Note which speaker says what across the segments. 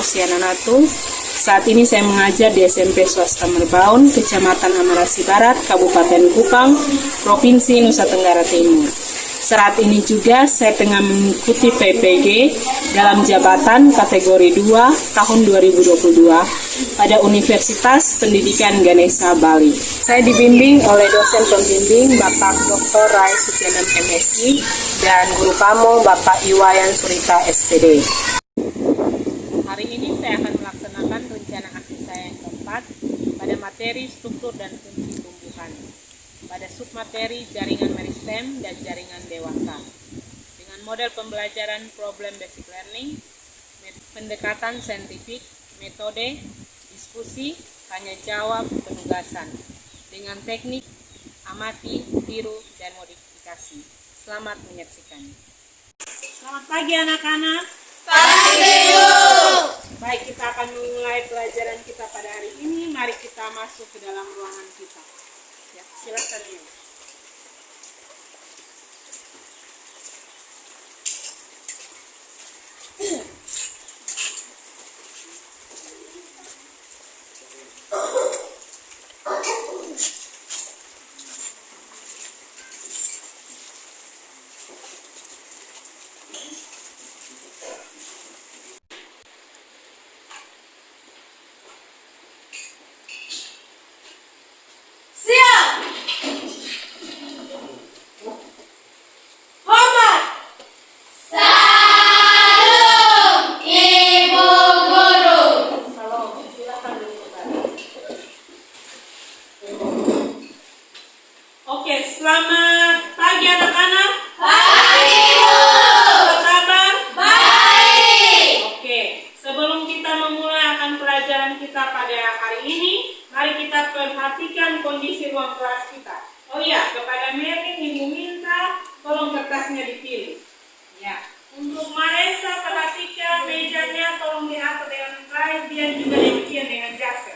Speaker 1: Luciana Natu. Saat ini saya mengajar di SMP Swasta Merbaun, Kecamatan Amarasi Barat, Kabupaten Kupang, Provinsi Nusa Tenggara Timur. Saat ini juga saya tengah mengikuti PPG dalam jabatan kategori 2 tahun 2022 pada Universitas Pendidikan Ganesha Bali. Saya dibimbing oleh dosen pembimbing Bapak Dr. Rai Sutianan MSI dan Guru Pamo Bapak Iwayan Surita SPD. Hari ini saya akan melaksanakan rencana aksi saya yang keempat pada materi struktur dan fungsi tumbuhan, pada submateri jaringan meristem dan jaringan dewasa, dengan model pembelajaran problem basic learning, pendekatan saintifik, metode, diskusi, tanya jawab, penugasan, dengan teknik amati, tiru, dan modifikasi. Selamat menyaksikan. Selamat pagi anak-anak.
Speaker 2: Pagi, Bu.
Speaker 1: Baik, kita akan memulai pelajaran kita pada hari ini. Mari kita masuk ke dalam ruangan kita. Ya, silakan ya. Oke, selamat pagi anak-anak.
Speaker 2: Pagi, Bu.
Speaker 1: Apa kabar?
Speaker 2: Baik.
Speaker 1: Oke, sebelum kita memulai akan pelajaran kita pada hari ini, mari kita perhatikan kondisi ruang kelas kita. Oh iya, kepada Merlin Ibu minta tolong kertasnya dipilih. Ya, untuk Maresa perhatikan mejanya tolong diatur dengan baik dan juga demikian dengan jasa.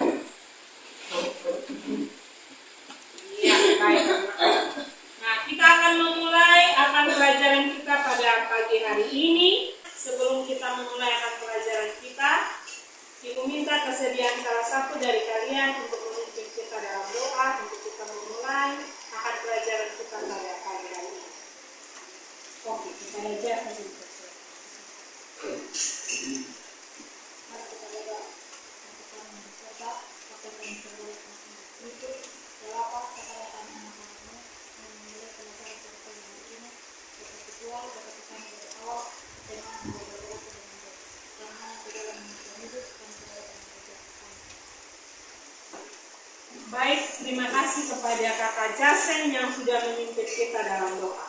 Speaker 1: Ya, baik. Nah, kita akan memulai pelajaran kita pada pagi hari ini. Sebelum kita memulai pelajaran kita, Ibu minta kesediaan salah satu dari kalian untuk memimpin kita dalam doa untuk kita memulai pelajaran kita pada pagi hari ini. Oke, kita aja sambil berdoa. Mari kita berdoa. Kita mencoba pakai seluruh itu. Walaupun kesalahan anak-anakmu memulai pelajaran kita hari ini sesuai dapat kita dari awal dengan beberapa petunjuk karena di dalam hidup dan tidak baik, terima kasih kepada Kakak Jasen yang sudah memimpin kita dalam doa.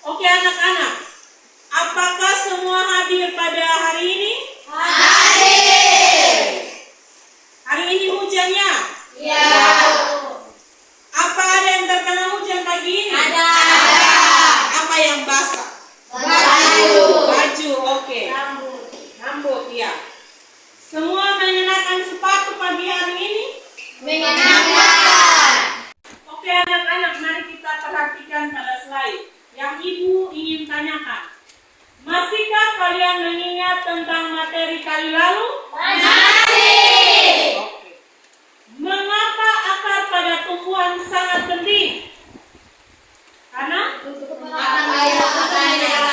Speaker 1: Oke anak-anak, apakah semua hadir pada hari ini?
Speaker 2: Hadir.
Speaker 1: Hari ini hujannya?
Speaker 2: Ya.
Speaker 1: Apa ada yang terkena hujan pagi ini?
Speaker 2: Ada.
Speaker 1: Apa yang basah?
Speaker 2: Baju.
Speaker 1: Baju, oke. Rambut, ya. Semua mengenakan sepatu pagi hari ini?
Speaker 2: Mengenakan.
Speaker 1: Oke anak-anak, mari kita perhatikan pada slide yang Ibu ingin tanyakan. Masihkah kalian mengingat tentang materi kali lalu?
Speaker 2: Masih.
Speaker 1: Oke. Mengapa akar pada tumbuhan sangat penting? Karena
Speaker 2: Untuk menyerap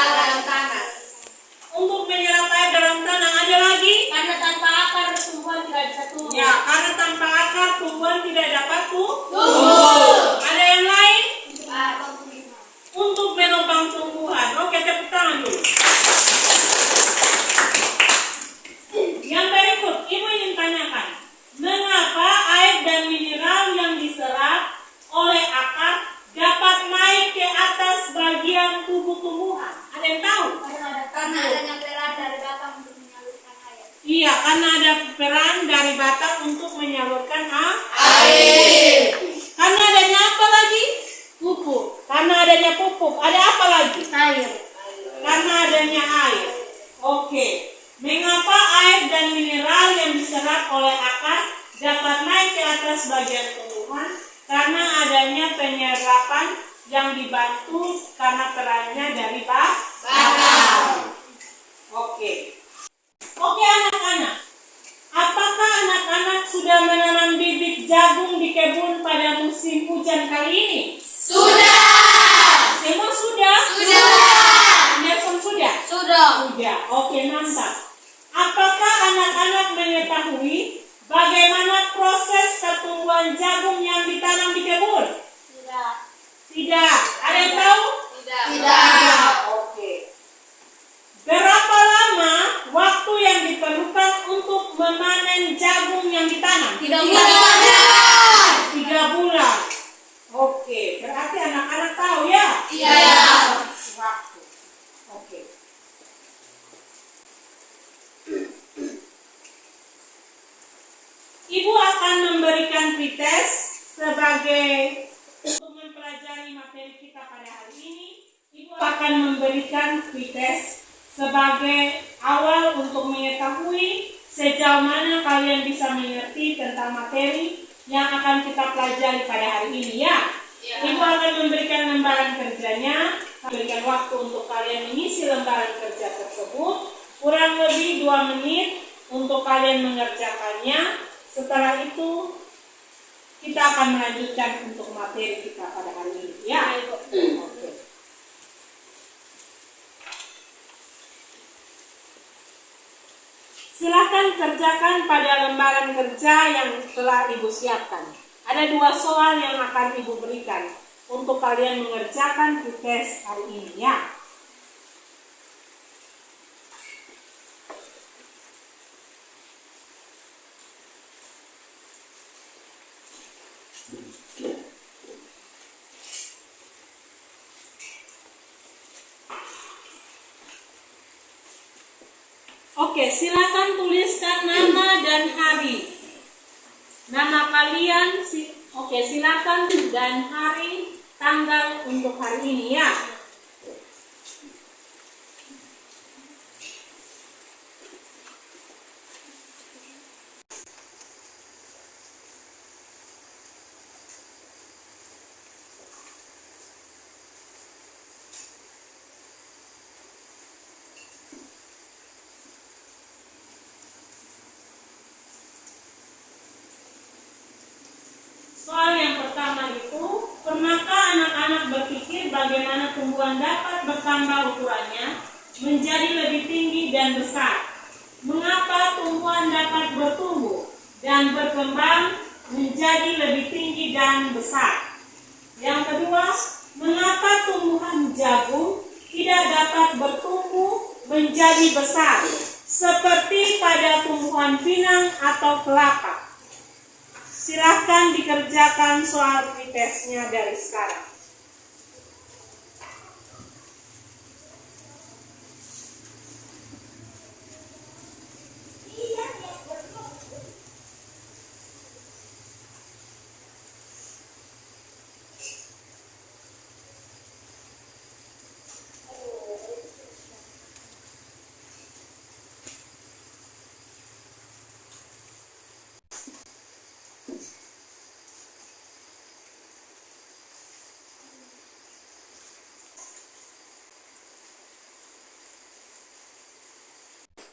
Speaker 2: dalam tanah.
Speaker 1: untuk menyerap air dalam tanah. Ada lagi?
Speaker 2: Karena tanpa akar tumbuhan tidak bisa tumbuh.
Speaker 1: Ya, karena tanpa akar tumbuhan tidak dapat
Speaker 2: Tumbuh.
Speaker 1: Ada yang lain?
Speaker 2: Untuk
Speaker 1: Untuk menopang tumbuhan. Oke, tepuk tangan dulu. Yang berikut, Ibu ingin tanyakan, mengapa air dan mineral yang diserap oleh akar dapat naik ke atas bagian tubuh tumbuhan? Ada yang tahu?
Speaker 2: karena adanya peran dari batang untuk menyalurkan air.
Speaker 1: Iya, karena ada peran dari batang untuk menyalurkan
Speaker 2: Air.
Speaker 1: Karena adanya apa lagi? Pupuk. Karena adanya pupuk, ada apa lagi?
Speaker 2: Air.
Speaker 1: Karena adanya air. Oke. Mengapa air dan mineral yang diserap oleh akar dapat naik ke atas bagian tumbuhan? Karena adanya penyerapan yang dibantu karena perannya dari batang. Oke. Oke Oke, mantap. Apakah anak-anak mengetahui bagaimana proses pertumbuhan jagung yang ditanam di kebun?
Speaker 2: Tidak.
Speaker 1: Tidak. Ada yang tahu?
Speaker 2: Tidak.
Speaker 1: Tidak. Oke. Berapa lama waktu yang diperlukan untuk memanen jagung yang ditanam?
Speaker 2: 3 bulan.
Speaker 1: 3 bulan. Oke, berarti anak-anak tahu ya?
Speaker 2: Iya.
Speaker 1: Waktu. Oke. Ibu akan memberikan pretest sebagai untuk mempelajari materi kita pada hari ini. Ibu akan memberikan pretest sebagai awal untuk mengetahui sejauh mana kalian bisa mengerti tentang materi yang akan kita pelajari pada hari ini ya. Ibu akan memberikan lembaran kerjanya, memberikan waktu untuk kalian mengisi lembaran kerja tersebut, kurang lebih 2 menit untuk kalian mengerjakannya. Setelah itu kita akan melanjutkan untuk materi kita pada hari ini ya. Oke. Silakan kerjakan pada lembaran kerja yang telah Ibu siapkan. Ada 2 soal yang akan Ibu berikan untuk kalian mengerjakan pretest hari ini ya. Oke, silakan tuliskan nama dan hari. Nama kalian, oke, silakan dan hari, tanggal untuk hari ini ya. Soal yang pertama itu, pernahkah anak-anak berpikir bagaimana tumbuhan dapat bertambah ukurannya menjadi lebih tinggi dan besar? Mengapa tumbuhan dapat bertumbuh dan berkembang menjadi lebih tinggi dan besar? Yang kedua, mengapa tumbuhan jagung tidak dapat bertumbuh menjadi besar seperti pada tumbuhan pinang atau kelapa? Silahkan dikerjakan soal pretestnya dari sekarang.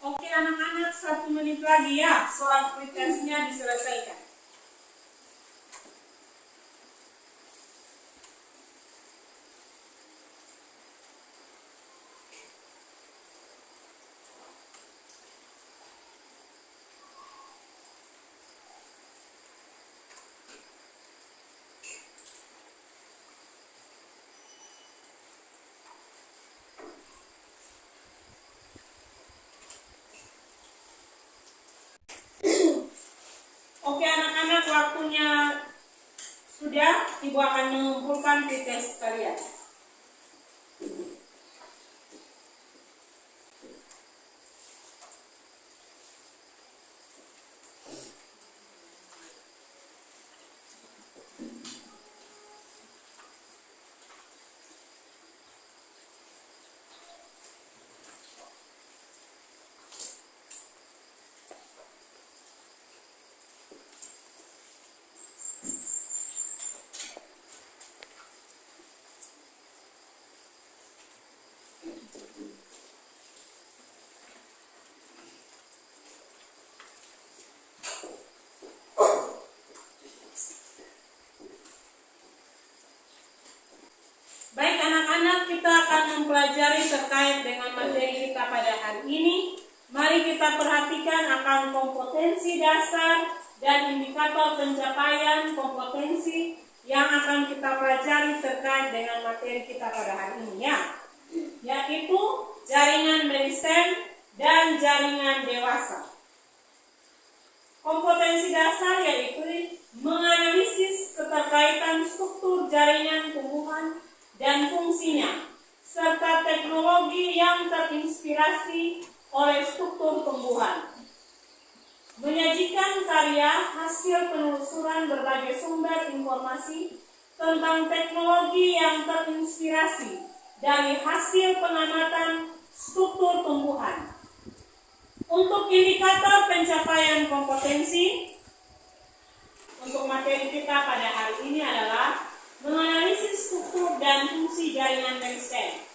Speaker 1: Oke anak-anak, 1 menit lagi ya, soal pretestnya diselesaikan. Oke anak-anak, waktunya sudah. Ibu akan mengumpulkan pretest kalian. Baik anak-anak, kita akan mempelajari terkait dengan materi kita pada hari ini, mari kita perhatikan akan kompetensi dasar dan indikator pencapaian kompetensi yang akan kita pelajari terkait dengan materi kita pada hari ini ya, yaitu jaringan medicine dan jaringan dewasa. Kompetensi dasar yaitu menganalisis keterkaitan struktur jaringan tumbuhan dan fungsinya, serta teknologi yang terinspirasi oleh struktur tumbuhan. Menyajikan karya hasil penelusuran berbagai sumber informasi tentang teknologi yang terinspirasi dari hasil pengamatan struktur tumbuhan. Untuk indikator pencapaian kompetensi, untuk materi kita pada hari ini adalah menganalisis struktur dan fungsi jaringan medicine.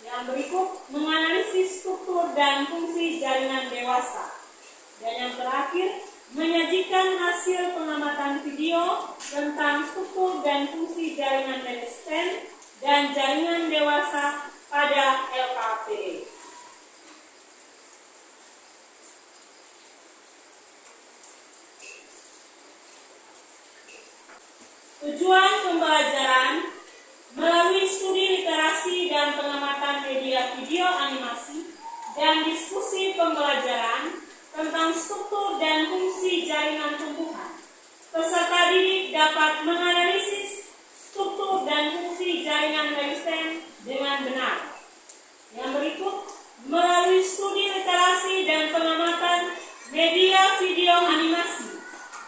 Speaker 1: Yang berikut, menganalisis struktur dan fungsi jaringan dewasa. Dan yang terakhir, menyajikan hasil pengamatan video tentang struktur dan fungsi jaringan medicine dan jaringan dewasa pada LKPD. Tujuan pembelajaran melalui studi literasi dan pengamatan media video animasi dan diskusi pembelajaran tentang struktur dan fungsi jaringan tumbuhan. Peserta didik dapat menganalisis struktur dan fungsi jaringan medicine dengan benar. Yang berikut, melalui studi literasi dan pengamatan media video animasi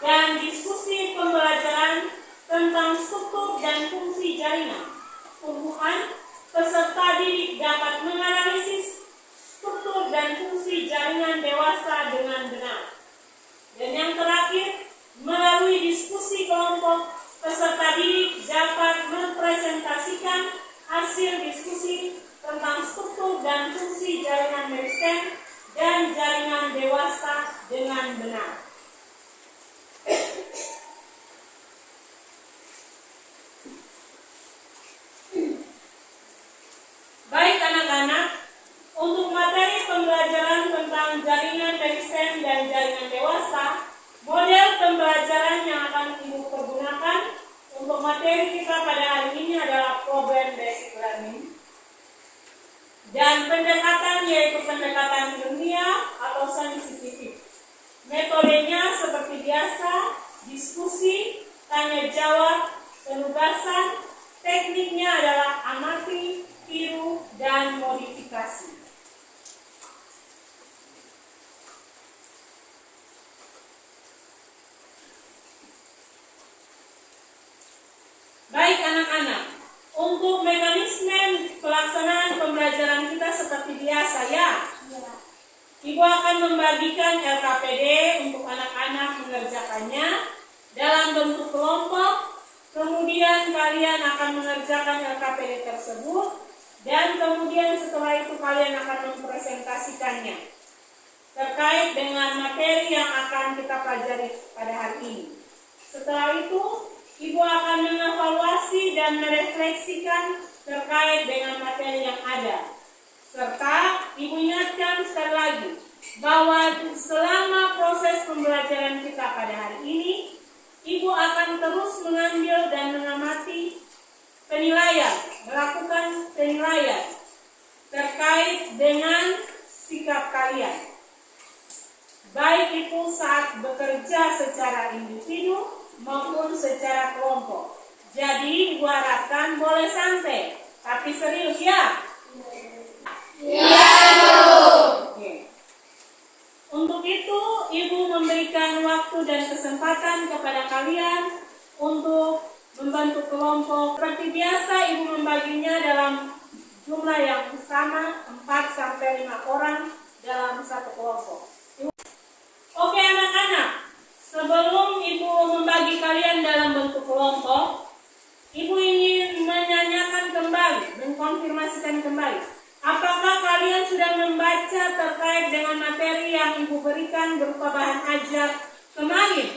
Speaker 1: dan diskusi pembelajaran tentang struktur dan fungsi jaringan tumbuhan, peserta didik dapat menganalisis struktur dan fungsi jaringan dewasa dengan benar. Dan yang terakhir, melalui diskusi kelompok, peserta didik dapat mempresentasikan hasil diskusi tentang struktur dan fungsi jaringan medicine dan jaringan dewasa dengan benar. Baik anak-anak, untuk materi pembelajaran tentang jaringan medicine dan jaringan dewasa, model pembelajaran yang akan Ibu pergunakan untuk materi kita pada hari ini adalah problem basic learning. Dan pendekatan yaitu pendekatan ilmiah atau saintifik. Metodenya seperti biasa, diskusi, tanya jawab, penugasan. Tekniknya adalah amati, tiru, dan modifikasi. Baik anak-anak, untuk mekanisme pelaksanaan pembelajaran kita seperti biasa ya. Ibu akan membagikan LKPD untuk anak-anak mengerjakannya dalam bentuk kelompok. Kemudian kalian akan mengerjakan LKPD tersebut. Dan kemudian setelah itu kalian akan mempresentasikannya terkait dengan materi yang akan kita pelajari pada hari ini. Setelah itu, Ibu akan mengevaluasi dan merefleksikan terkait dengan materi yang ada. Serta Ibu ingatkan sekali lagi bahwa selama proses pembelajaran kita pada hari ini, Ibu akan terus mengambil dan mengamati penilaian, melakukan penilaian terkait dengan sikap kalian. Baik itu saat bekerja secara individu maupun secara kelompok. Jadi, Ibu harapkan boleh santai, tapi serius ya? Iya, Oke. Untuk itu, Ibu memberikan waktu dan kesempatan kepada kalian untuk membentuk kelompok. Seperti biasa, Ibu membaginya dalam jumlah yang sama, 4-5 orang dalam satu kelompok. Oke anak-anak, sebelum Ibu membagi kalian dalam bentuk kelompok, Ibu ingin menanyakan kembali, mengkonfirmasikan kembali. Apakah kalian sudah membaca terkait dengan materi yang Ibu berikan berupa bahan ajar kemarin?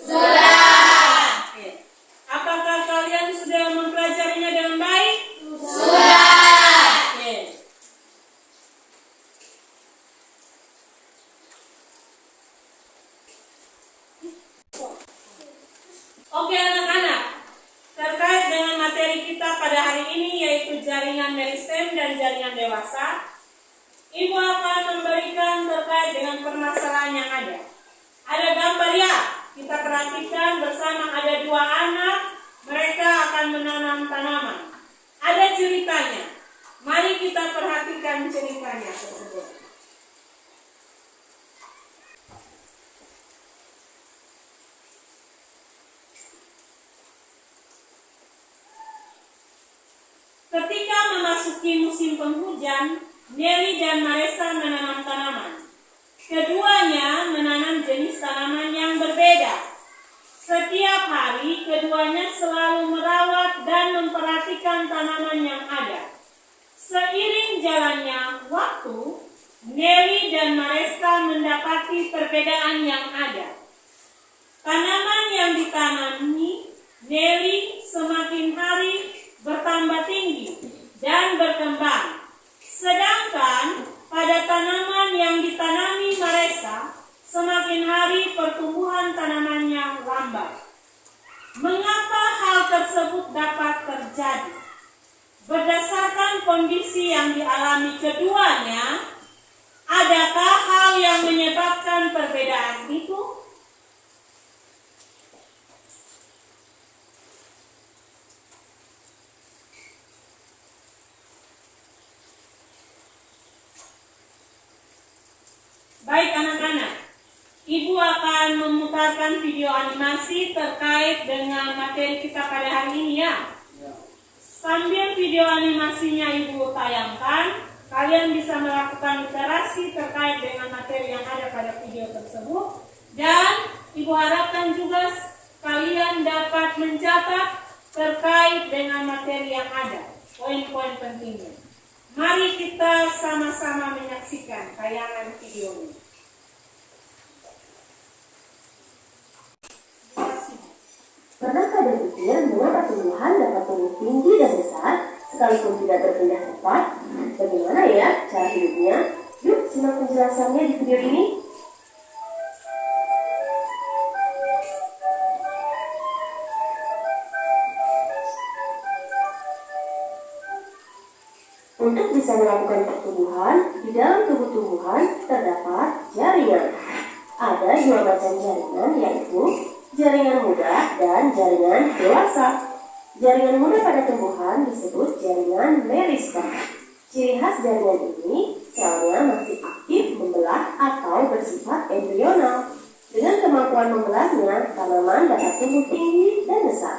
Speaker 1: Sudah. Oke. Apakah kalian sudah mempelajarinya dengan baik? Sudah. Oke. dan jaringan dewasa, Ibu akan memberikan terkait dengan permasalahan yang ada. Ada gambar ya, kita perhatikan bersama ada 2 anak, mereka akan menanam tanaman. Ada ceritanya, mari kita perhatikan ceritanya tersebut. Ketika memasuki musim penghujan, Nelly dan Maresa menanam tanaman. Keduanya menanam jenis tanaman yang berbeda. Setiap hari, keduanya selalu merawat dan memperhatikan tanaman yang ada. Seiring jalannya waktu, Nelly dan Maresa mendapati perbedaan yang ada. Tanaman yang ditanami Nelly semakin hari bertambah tinggi dan berkembang. Sedangkan pada tanaman yang ditanami Maresa, semakin hari pertumbuhan tanamannya lambat. Mengapa hal tersebut dapat terjadi? Berdasarkan kondisi yang dialami keduanya, adakah hal yang menyebabkan perbedaan itu? Baik anak-anak, Ibu akan memutarkan video animasi terkait dengan materi kita pada hari ini ya. Sambil video animasinya Ibu tayangkan, kalian bisa melakukan literasi terkait dengan materi yang ada pada video tersebut. Dan Ibu harapkan juga kalian dapat mencatat terkait dengan materi yang ada, poin-poin pentingnya. Mari kita sama-sama menyaksikan tayangan video ini.
Speaker 3: Pernahkah berpikir mengapa tumbuhan dapat tumbuh tinggi dan besar sekalipun tidak berpindah tempat? Bagaimana ya cara hidupnya? Yuk simak penjelasannya di video ini. Untuk bisa melakukan pertumbuhan, di dalam tubuh tumbuhan terdapat jaringan. Ada 2 macam jaringan, yaitu jaringan muda dan jaringan dewasa. Jaringan muda pada tumbuhan disebut jaringan meristem. Ciri khas jaringan ini, selnya masih aktif membelah atau bersifat embrional. Dengan kemampuan membelahnya, tanaman dapat tumbuh tinggi dan besar.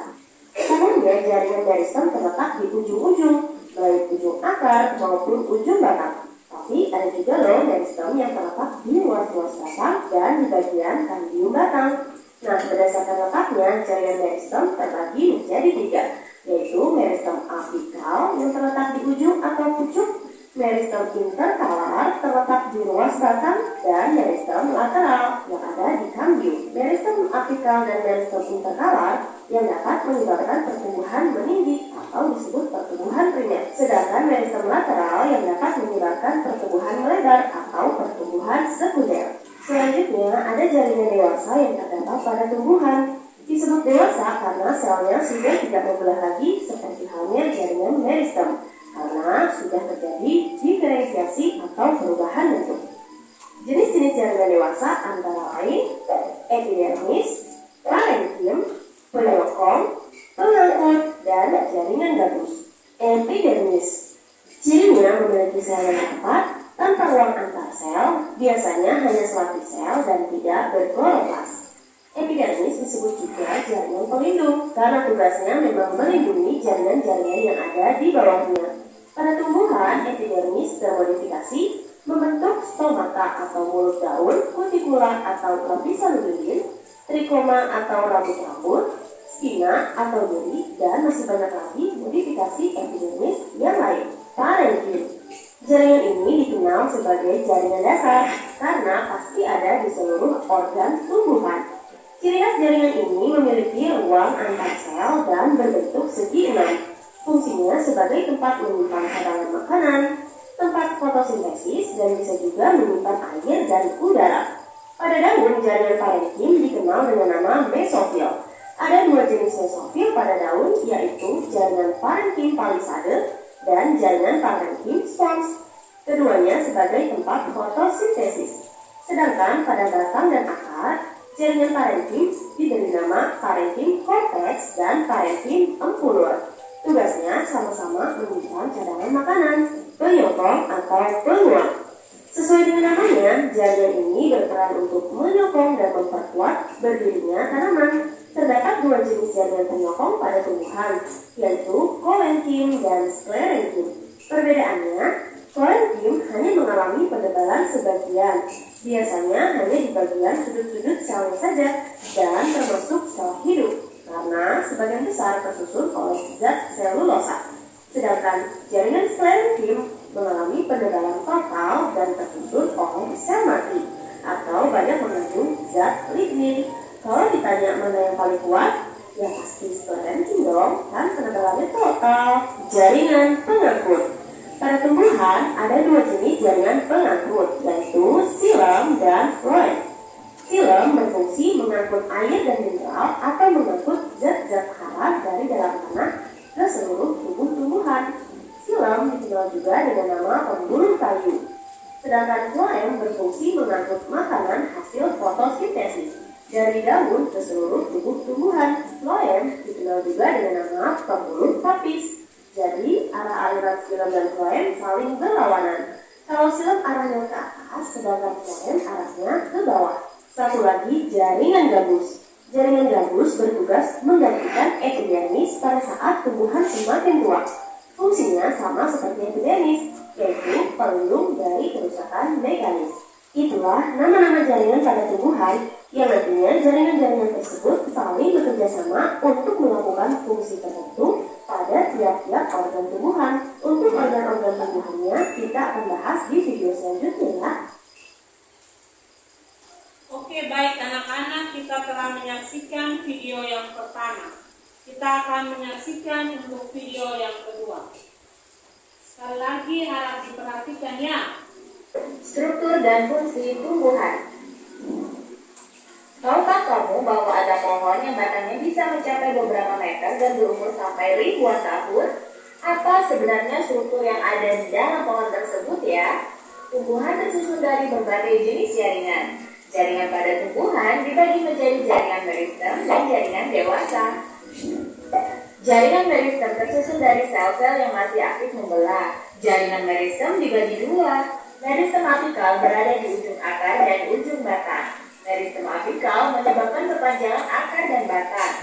Speaker 3: Umumnya jaringan meristem terletak di ujung-ujung, baik ujung akar maupun ujung batang. Tapi ada juga loh meristem yang terletak di ruas-ruas batang dan di bagian kandium batang. Nah, berdasarkan letaknya, jaringan meristem terbagi menjadi 3, yaitu meristem apikal yang terletak di ujung atau pucuk, meristem interkalar terletak di ruas batang, dan meristem lateral yang ada di kandium. Meristem apikal dan meristem interkalar yang dapat menyebabkan pertumbuhan meninggi atau disebut pertumbuhan primer. Sedangkan meristem lateral yang dapat menyebabkan pertumbuhan melebar atau pertumbuhan sekunder. Selanjutnya, ada jaringan dewasa yang terdapat pada tumbuhan. Disebut dewasa karena selnya sudah tidak membelah lagi seperti halnya jaringan meristem, karena sudah terjadi diferensiasi atau perubahan bentuk. Jenis-jenis jaringan dewasa antara lain epidermis, parenkim, penyokong, pengangkut, dan jaringan gabus. Epidermis cirinya memiliki sel yang rapat tanpa ruang antar sel, biasanya hanya selapis sel dan tidak berkloroplas. Epidermis disebut juga jaringan pelindung karena tugasnya memang melindungi jaringan-jaringan yang ada di bawahnya. Pada tumbuhan, epidermis termodifikasi membentuk stomata atau mulut daun, kutikula atau lapisan lilin, trikoma atau rambut-rambut, spina atau duri, dan masih banyak lagi modifikasi epidermis yang lain. Parenkim. Jaringan ini dikenal sebagai jaringan dasar karena pasti ada di seluruh organ tumbuhan. Ciri khas jaringan ini memiliki ruang antar sel dan berbentuk segi 6. Fungsinya sebagai tempat menyimpan cadangan makanan, tempat fotosintesis, dan bisa juga menyimpan air dan udara. Pada daun, jaringan parenkim dikenal dengan nama mesofil. Ada 2 jenis mesofil pada daun, yaitu jaringan parenkim palisade dan jaringan parenkim-pons. Keduanya sebagai tempat fotosintesis. Sedangkan pada batang dan akar, jaringan parenkim diberi nama parenkim cortex dan parenkim empulur. Tugasnya sama-sama menyimpan cadangan makanan, penyokong atau penguat. Sesuai dengan namanya, jaringan ini berperan untuk menyokong dan memperkuat berdirinya tanaman. Terdapat dua jenis jaringan penyokong pada tumbuhan, yaitu koenkim dan sklerenkim. Perbedaannya, koenkim hanya mengalami penebalan sebagian, biasanya hanya di bagian sudut-sudut selnya saja, dan termasuk sel hidup, karena sebagian besar tersusun oleh zat selulosa. Sedangkan jaringan sklerenkim mengalami penebalan total dan tersusun oleh sel mati, atau banyak mengandung zat lignin. Kalau ditanya mana yang paling kuat, ya pasti sklerenkim dong, kan penebalannya total. Jaringan pengangkut. Pada tumbuhan ada dua jenis jaringan pengangkut, yaitu xilem dan phloem. Xilem berfungsi mengangkut air dan mineral atau mengangkut zat-zat hara dari dalam tanah ke seluruh tubuh tumbuhan. Xilem dikenal juga dengan nama pembuluh kayu. Sedangkan phloem berfungsi mengangkut makanan hasil fotosintesis dari daun ke seluruh tubuh tumbuhan. Phloem dikenal juga dengan nama pembuluh tapis. Jadi, arah aliran xilem dan phloem saling berlawanan. Kalau xilem arahnya ke atas, sedangkan phloem arahnya ke bawah. Satu lagi, jaringan gabus. Jaringan gabus bertugas menggantikan epidermis pada saat tumbuhan semakin tua. Fungsinya sama seperti epidermis, yaitu pelindung dari kerusakan mekanis. Itulah nama-nama jaringan pada tumbuhan yang nantinya jaringan-jaringan tersebut saling bekerja sama untuk melakukan fungsi tertentu pada tiap-tiap organ tumbuhan. Untuk organ-organ tumbuhannya kita akan bahas di video selanjutnya ya.
Speaker 1: Oke, baik anak-anak, kita telah menyaksikan video yang pertama. Kita akan menyaksikan untuk video yang kedua. Sekali lagi harap diperhatikan ya.
Speaker 3: Struktur dan fungsi tumbuhan. Tahukah kamu bahwa ada pohon yang batangnya bisa mencapai beberapa meter dan berumur sampai ribuan tahun? Apa sebenarnya struktur yang ada di dalam pohon tersebut ya? Tumbuhan tersusun dari berbagai jenis jaringan. Jaringan pada tumbuhan dibagi menjadi jaringan meristem dan jaringan dewasa. Jaringan meristem tersusun dari sel-sel yang masih aktif membelah. Jaringan meristem dibagi dua. Meristem apikal berada di ujung akar dan ujung batang. Meristem apikal menyebabkan perpanjangan akar dan batang.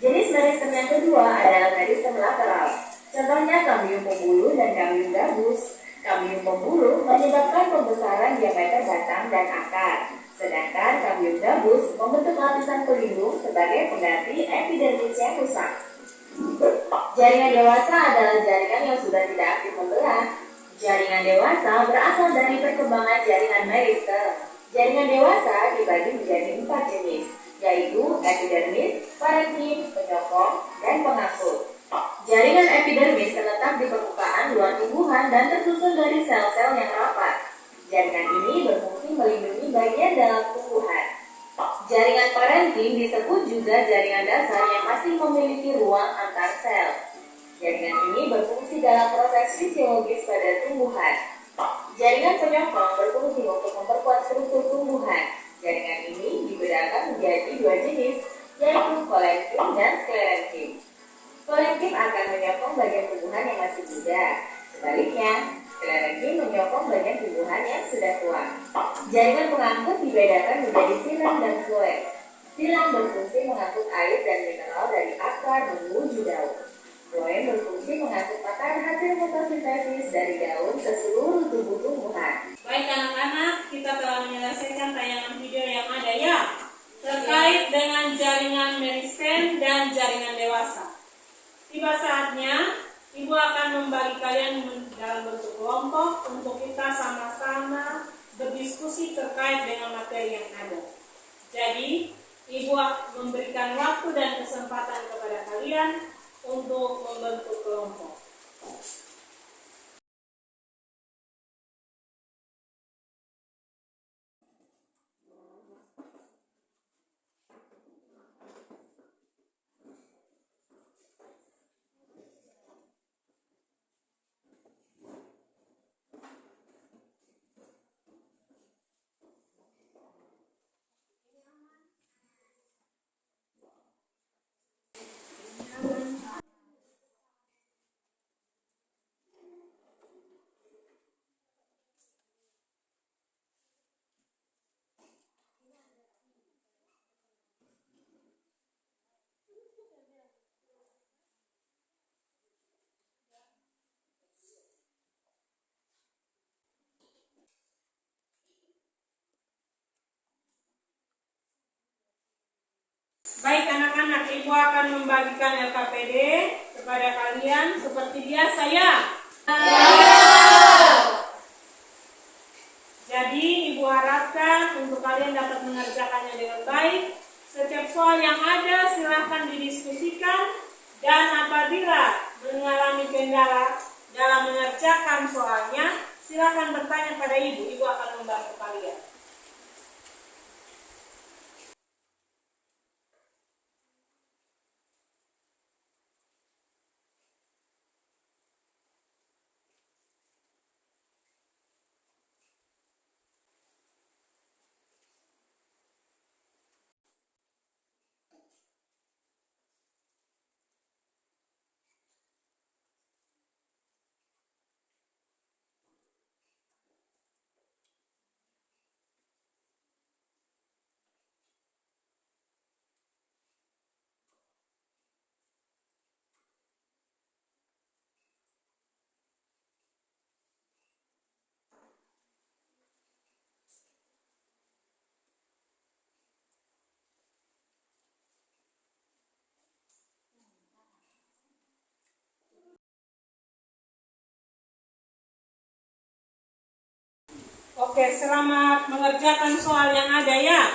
Speaker 3: Jenis meristem yang kedua adalah meristem lateral. Contohnya kambium pembuluh dan kambium gabus. Kambium pembuluh menyebabkan pembesaran diameter batang dan akar. Sedangkan kambium gabus membentuk lapisan pelindung sebagai pengganti epidermis yang rusak. Jaringan dewasa adalah jaringan yang sudah tidak aktif membelah. Jaringan dewasa berasal dari perkembangan jaringan meristem. Jaringan dewasa dibagi menjadi 4 jenis, yaitu epidermis, parenkim, penyokong, dan pengangkut. Jaringan epidermis terletak di permukaan luar tumbuhan dan tersusun dari sel-sel yang rapat. Jaringan ini berfungsi melindungi bagian dalam tumbuhan. Jaringan parenkim disebut juga jaringan dasar yang masih memiliki ruang antar sel. Jaringan ini berfungsi dalam proses fisiologis pada tumbuhan. Jaringan penyokong berfungsi untuk memperkuat struktur tumbuhan. Jaringan ini dibedakan menjadi 2 jenis, yaitu koenkim dan sklerenkim. Koenkim akan menyokong bagian tumbuhan yang masih muda. Sebaliknya, sklerenkim menyokong bagian tumbuhan yang sudah tua. Jaringan pengangkut dibedakan menjadi xilem dan phloem. Xilem berfungsi mengangkut air dan mineral dari akar menuju daun. Phloem berfungsi mengangkut makanan hasil fotosintesis dari daun ke seluruh tubuh tumbuhan.
Speaker 1: Baik anak-anak, kita telah menyelesaikan tayangan video yang ada ya, terkait dengan jaringan meristem dan jaringan dewasa. Tiba saatnya, Ibu akan membagi kalian dalam bentuk kelompok untuk kita sama-sama berdiskusi terkait dengan materi yang ada. Jadi, Ibu memberikan waktu dan kesempatan kepada kalian untuk membentuk kelompok. Baik anak-anak, Ibu akan membagikan LKPD kepada kalian seperti biasa ya. Jadi Ibu harapkan untuk kalian dapat mengerjakannya dengan baik. Setiap soal yang ada silahkan didiskusikan, dan apabila mengalami kendala dalam mengerjakan soalnya, silahkan bertanya pada Ibu. Ibu akan membantu kalian. Oke, selamat mengerjakan soal yang ada ya.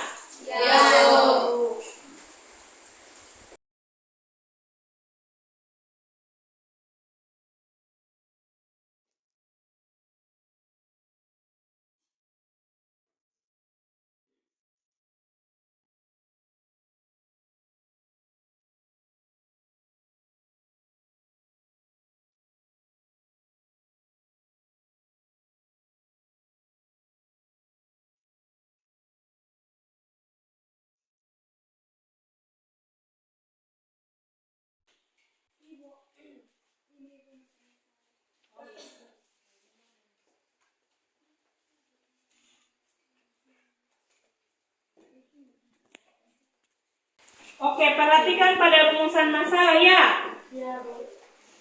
Speaker 1: Oke, perhatikan pada rumusan masalah ya.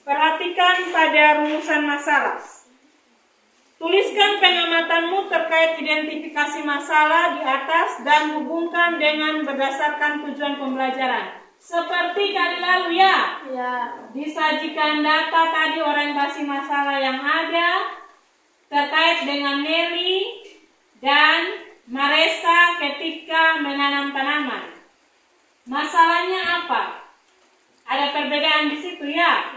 Speaker 1: Perhatikan pada rumusan masalah. Tuliskan pengamatanmu terkait identifikasi masalah di atas dan hubungkan dengan berdasarkan tujuan pembelajaran. Seperti kali lalu ya. Disajikan data tadi orientasi masalah yang ada terkait dengan Nelly dan Maresa ketika menanam tanaman. Masalahnya apa? Ada perbedaan di situ ya?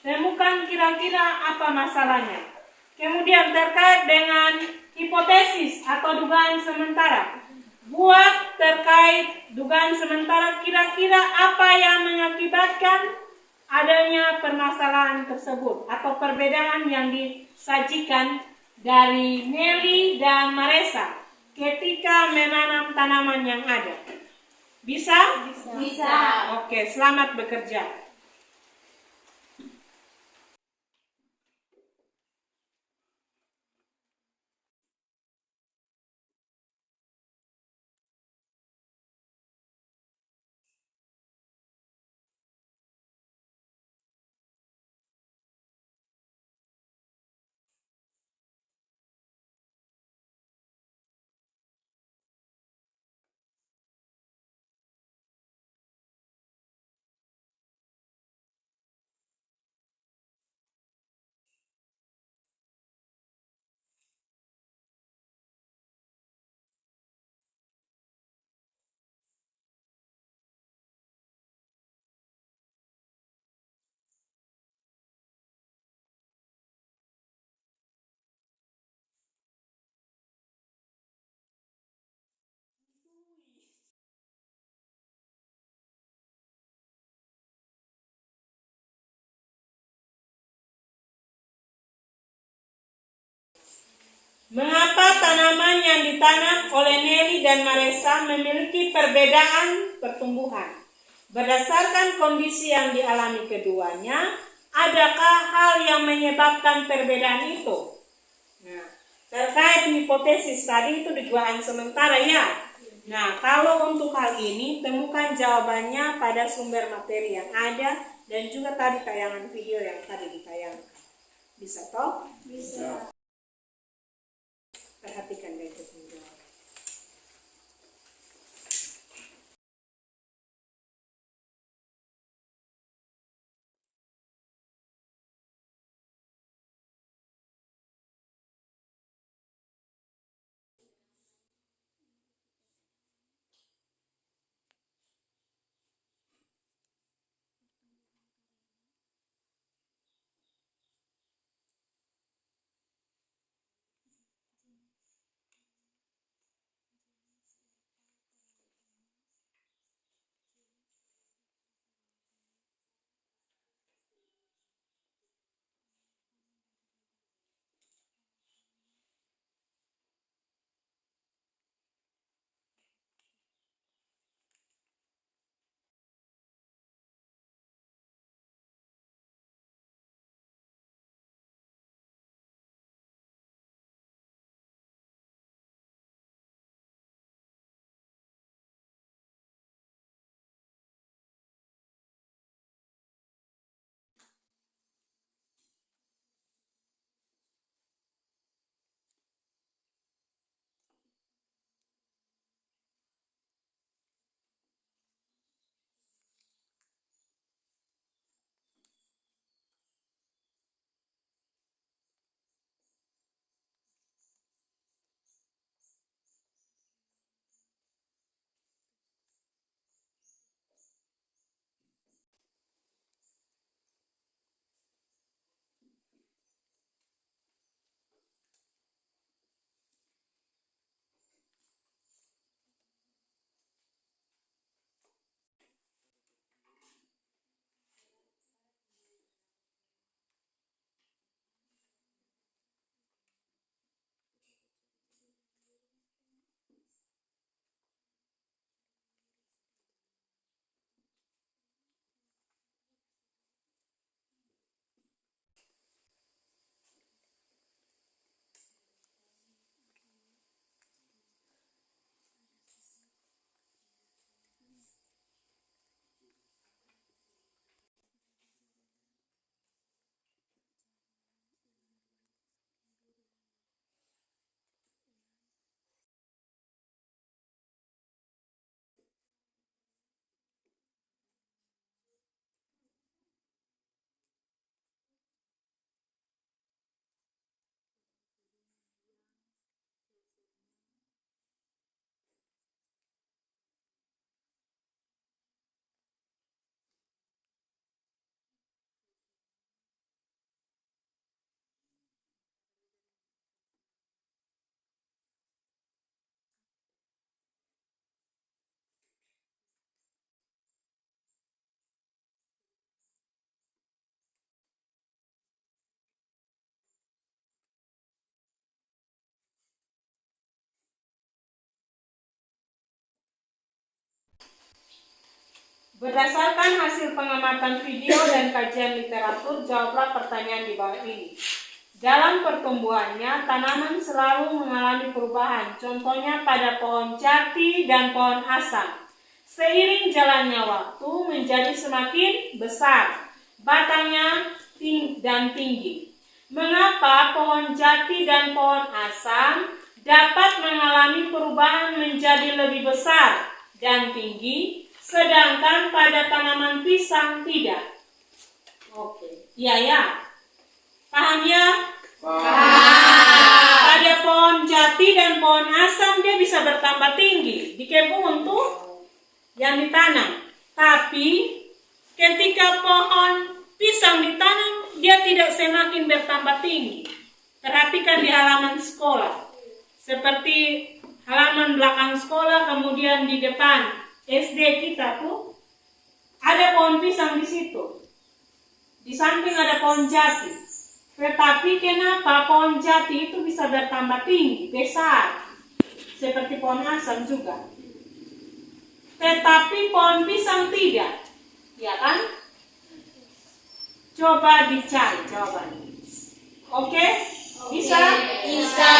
Speaker 1: Temukan kira-kira apa masalahnya. Kemudian terkait dengan hipotesis atau dugaan sementara. Buat terkait dugaan sementara kira-kira apa yang mengakibatkan adanya permasalahan tersebut atau perbedaan yang disajikan dari Nelly dan Maresa ketika menanam tanaman yang ada. Bisa?
Speaker 2: Bisa.
Speaker 1: Oke, selamat bekerja. Mengapa tanaman yang ditanam oleh Nelly dan Maresa memiliki perbedaan pertumbuhan? Berdasarkan kondisi yang dialami keduanya, adakah hal yang menyebabkan perbedaan itu? Nah, terkait hipotesis tadi itu dugaan sementara ya. Nah, kalau untuk hal ini temukan jawabannya pada sumber materi yang ada dan juga tadi tayangan video yang tadi ditayangkan. Bisa toh?
Speaker 2: Bisa.
Speaker 1: Perhatikan baik-baik. Berdasarkan hasil pengamatan video dan kajian literatur, jawablah pertanyaan di bawah ini. Dalam pertumbuhannya, tanaman selalu mengalami perubahan. Contohnya pada pohon jati dan pohon asam. Seiring jalannya waktu menjadi semakin besar, batangnya dan tinggi. Mengapa pohon jati dan pohon asam dapat mengalami perubahan menjadi lebih besar dan tinggi, sedangkan pada tanaman pisang tidak? Oke, iya ya. Paham ya? Pada pohon jati dan pohon asam dia bisa bertambah tinggi di kebun tuh yang ditanam. Tapi ketika pohon pisang ditanam, dia tidak semakin bertambah tinggi. Perhatikan di halaman sekolah. Seperti halaman belakang sekolah, kemudian di depan SD kita tuh ada pohon pisang di situ. Di samping ada pohon jati. Tetapi kenapa pohon jati itu bisa bertambah tinggi, besar, seperti pohon asam juga. Tetapi pohon pisang tidak, ya kan? Coba dicari jawabannya. Oke? Bisa?
Speaker 2: Bisa.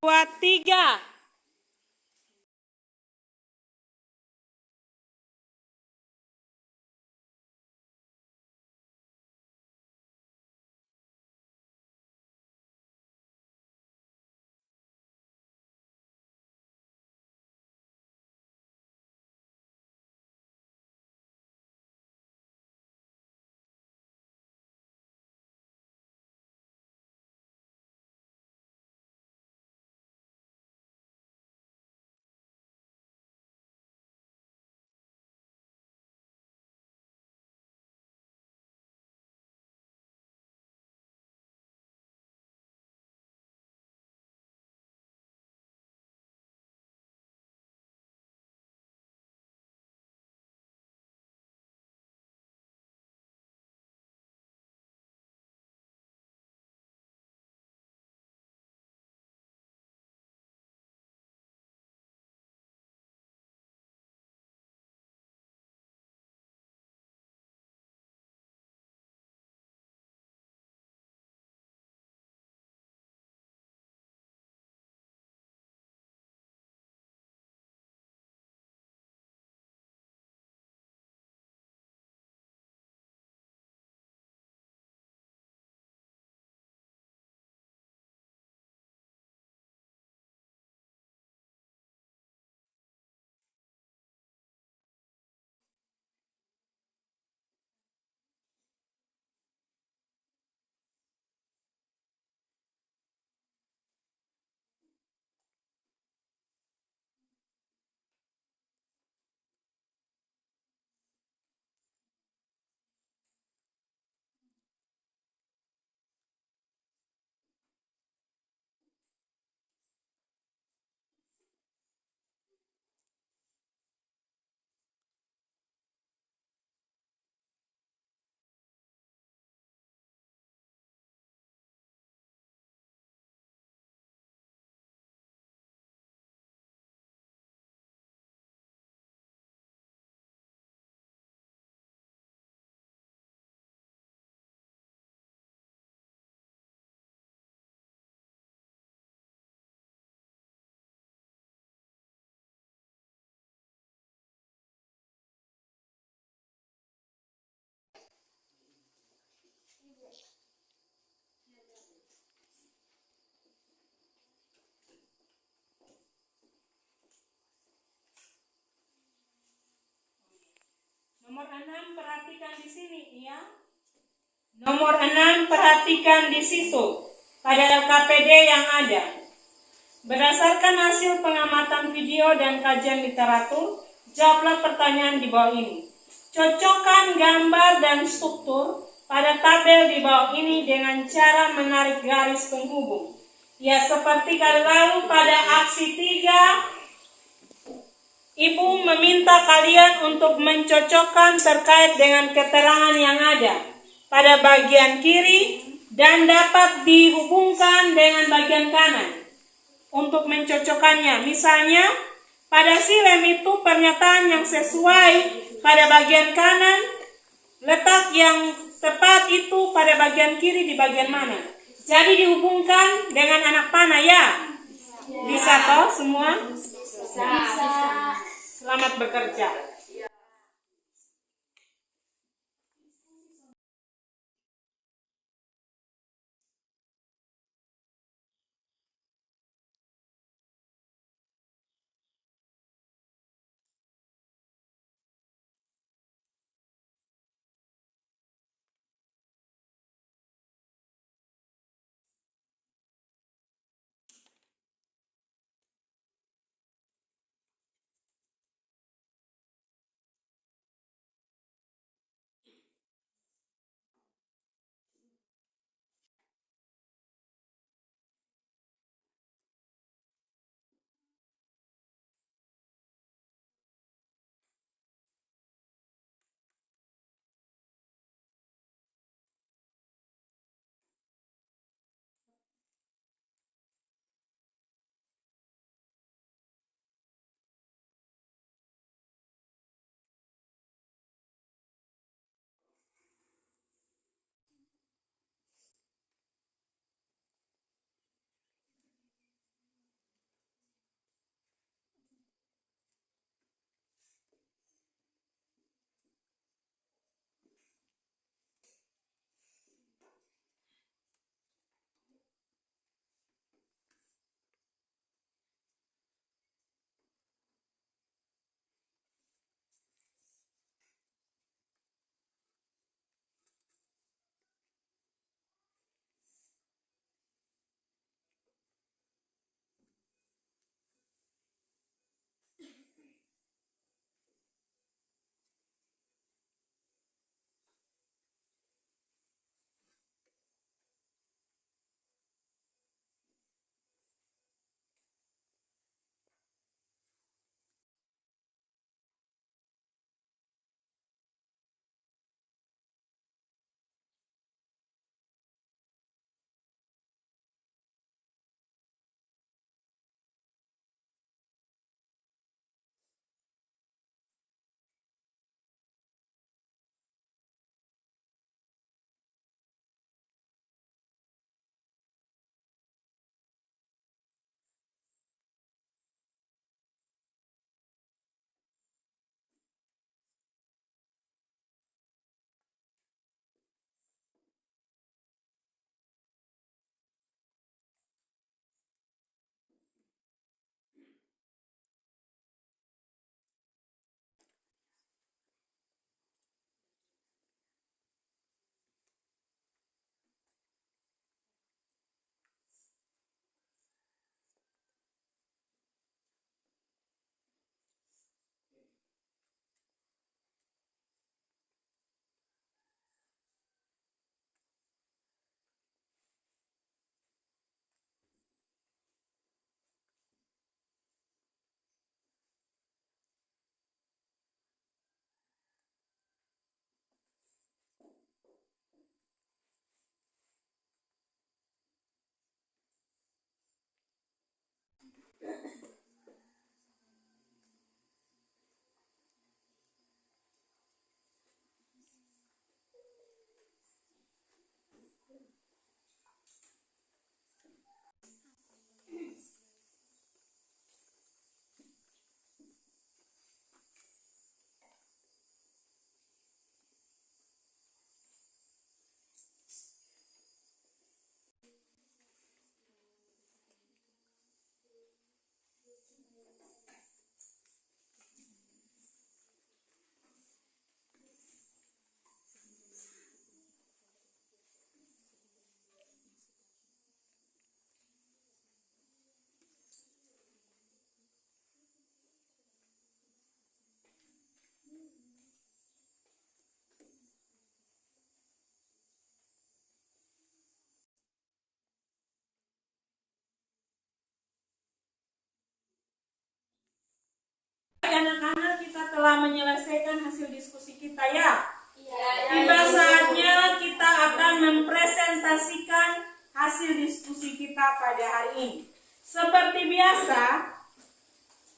Speaker 1: Dua, tiga. 6 perhatikan di sini ya. Nomor 6 perhatikan di situ pada LKPD yang ada. Berdasarkan hasil pengamatan video dan kajian literatur, jawablah pertanyaan di bawah ini. Cocokkan gambar dan struktur pada tabel di bawah ini dengan cara menarik garis penghubung. Ya, seperti kali lalu pada aksi 3, Ibu meminta kalian untuk mencocokkan terkait dengan keterangan yang ada pada bagian kiri dan dapat dihubungkan dengan bagian kanan untuk mencocokkannya. Misalnya, pada silem itu pernyataan yang sesuai pada bagian kanan, letak yang tepat itu pada bagian kiri di bagian mana. Jadi dihubungkan dengan anak panah ya. Bisa toh semua? Bisa. Selamat bekerja. Anak-anak, kita telah menyelesaikan hasil diskusi kita ya. Tiba saatnya kita akan mempresentasikan hasil diskusi kita pada hari ini. Seperti biasa,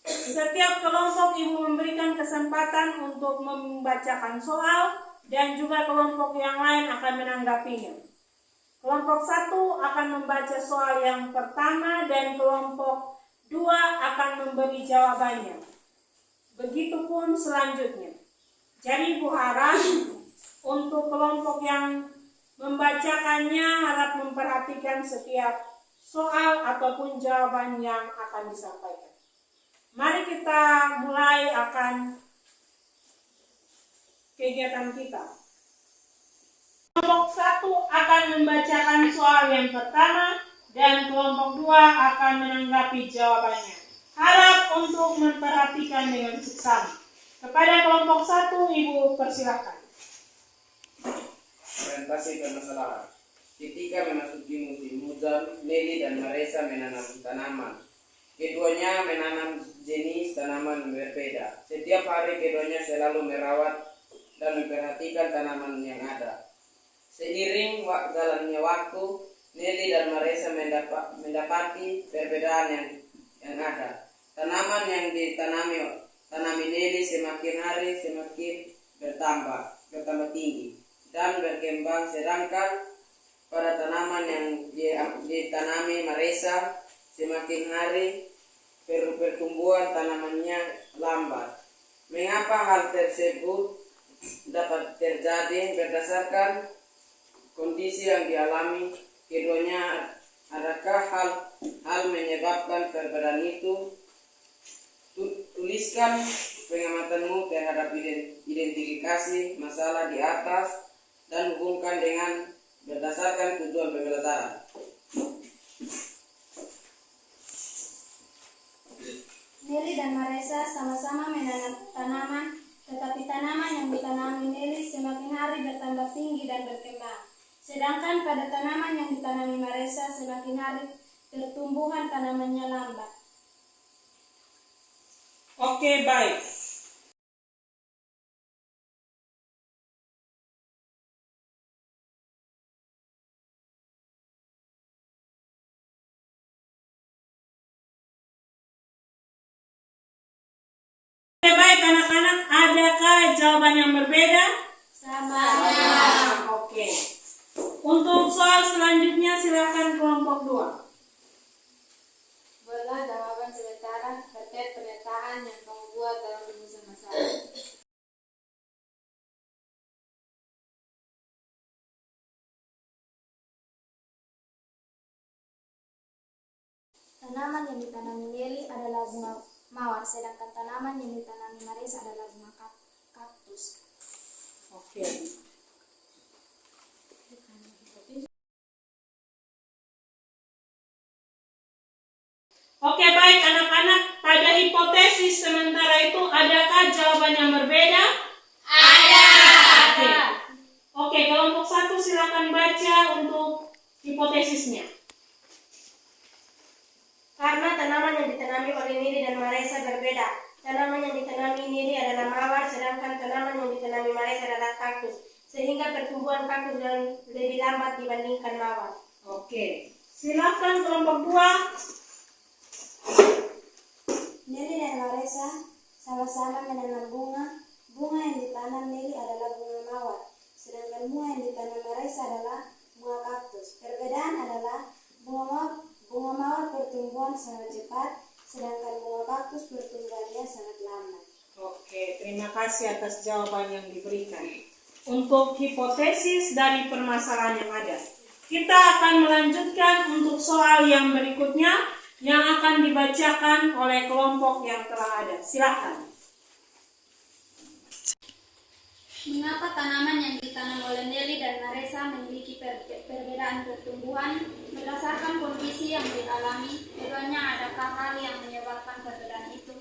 Speaker 1: setiap kelompok ibu memberikan kesempatan untuk membacakan soal dan juga kelompok yang lain akan menanggapinya. Kelompok 1 akan membaca soal yang pertama dan kelompok 2 akan memberi jawabannya. Begitupun selanjutnya. Jadi Bu harap untuk kelompok yang membacakannya harap memperhatikan setiap soal ataupun jawaban yang akan disampaikan. Mari kita mulai akan kegiatan kita. Kelompok 1 akan membacakan soal yang pertama dan kelompok 2 akan menanggapi jawabannya. Harap untuk memperhatikan dengan seksama. Kepada kelompok 1, Ibu persilakan.
Speaker 4: Presentasi permasalahan. Ketika memasuki musim hujan, Nelly dan Marisa menanam tanaman. Keduanya menanam jenis tanaman berbeda. Setiap hari keduanya selalu merawat dan memperhatikan tanaman yang ada. Seiring jalannya waktu, Nelly dan Marisa mendapati perbedaan yang ada. Tanaman yang ditanami Nelly semakin hari semakin bertambah tinggi dan berkembang, sedangkan pada tanaman yang ditanami Marisa semakin hari pertumbuhan tanamannya lambat. Mengapa hal tersebut dapat terjadi? Berdasarkan kondisi yang dialami keduanya, adakah hal menyebabkan perbedaan itu? Tuliskan pengamatanmu terhadap identifikasi masalah di atas dan hubungkan dengan berdasarkan tujuan pembelajaran.
Speaker 2: Nelly dan Marisa sama-sama menanam tanaman, tetapi tanaman yang ditanami Nelly semakin hari bertambah tinggi dan berkembang. Sedangkan pada tanaman yang ditanami Marisa semakin hari pertumbuhan tanamannya lambat.
Speaker 1: Oke, baik. Oke, baik anak-anak, adakah jawaban yang berbeda?
Speaker 2: Sama.
Speaker 1: Oke. Untuk soal selanjutnya silakan kelompok 2.
Speaker 2: Buatlah jawaban sementara terkait pernyataan yang kamu buat dalam rumus masalah. Tanaman yang ditanami Nelly adalah bunga mawar, sedangkan tanaman yang ditanami Marisa adalah bunga kaktus.
Speaker 1: Oke. Oke, baik anak-anak, pada hipotesis sementara itu adakah jawaban yang berbeda?
Speaker 2: Ada.
Speaker 1: Oke, kelompok 1 silakan baca untuk hipotesisnya.
Speaker 3: Karena tanaman yang ditanami oleh Nelly dan Marisa berbeda. Tanaman yang ditanami Nelly adalah mawar, sedangkan tanaman yang ditanami Marisa adalah kaktus. Sehingga pertumbuhan kaktus lebih lambat dibandingkan mawar.
Speaker 1: Oke, silakan kelompok 2.
Speaker 2: Nelly dan Marisa sama-sama menanam bunga. Bunga yang ditanam Nelly adalah bunga mawar, sedangkan bunga yang ditanam Marisa adalah bunga kaktus. Perbedaan adalah bunga mawar pertumbuhan sangat cepat, sedangkan bunga kaktus pertumbuhannya sangat lambat.
Speaker 1: Oke, terima kasih atas jawaban yang diberikan. Untuk hipotesis dari permasalahan yang ada, kita akan melanjutkan untuk soal yang berikutnya yang akan dibacakan oleh kelompok yang telah ada. Silakan.
Speaker 2: Mengapa tanaman yang ditanam oleh Nelly dan Marisa memiliki perbedaan pertumbuhan? Berdasarkan kondisi yang dialami, keduanya adakah hal yang menyebabkan perbedaan itu?